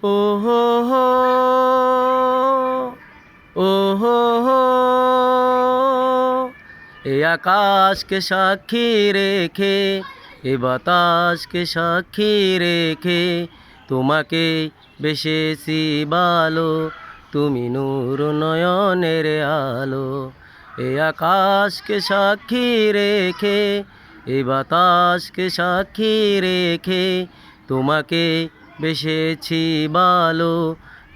ও হো হো, ও হো হো, এ আকাশকে সাক্ষী রেখে, এ বাতাসকে সাক্ষী রেখে, তোমাকে বেশেছি ভালো, তুমি নূর নয়নের আলো। এ আকাশকে সাক্ষী রেখে, এ বাতাসকে সাক্ষী রেখে, তোমাকে বেশেছি ভালো,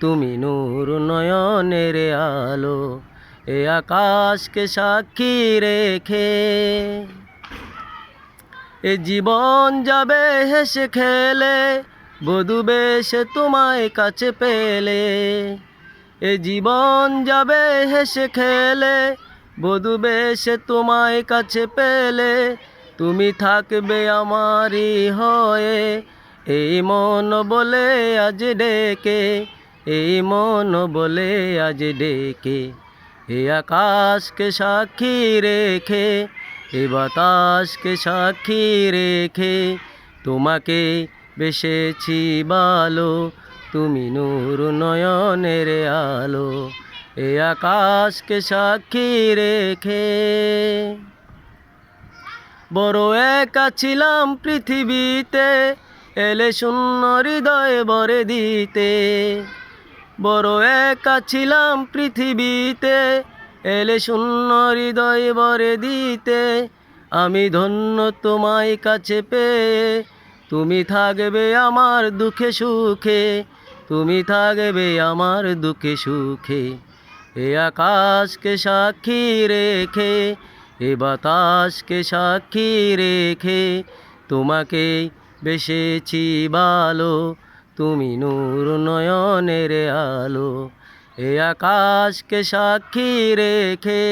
তুমি নূর নয়নের আলো। এ আকাশকে সাক্ষী রেখে, এ জীবন যাবে হেসে খেলে, বধূ বেশে তোমায় কাছে পেলে। এ জীবন যাবে হেসে খেলে, বধূ বেশে তোমায় কাছে পেলে, তুমি থাকবে আমারই হয়ে, এই মন বলে আজ ডেকে, এই মন বলে আজ ডেকে। এ আকাশকে সাক্ষী রেখে, এ বাতাসকে সাক্ষী রেখে, তোমাকে বেশেছি ভালো, তুমি নূর নয়নের আলো। এ আকাশকে সাক্ষী রেখে, বড় একা ছিলাম পৃথিবীতে, এলে শূন্য হৃদয় ভরে দিতে। বড় একা ছিলাম পৃথিবীতে, এলে শূন্য হৃদয় ভরে দিতে। আমি ধন্য তোমায় কাছে পেয়ে, তুমি থাকবে আমার দুঃখে সুখে, তুমি থাকবে আমার দুঃখে সুখে। এ আকাশকে সাক্ষী রেখে, এ বাতাসকে সাক্ষী রেখে, তোমাকে বেশেছি ভালো, তুমি নূর নয়নের আলো। এ আকাশকে সাক্ষী রেখে।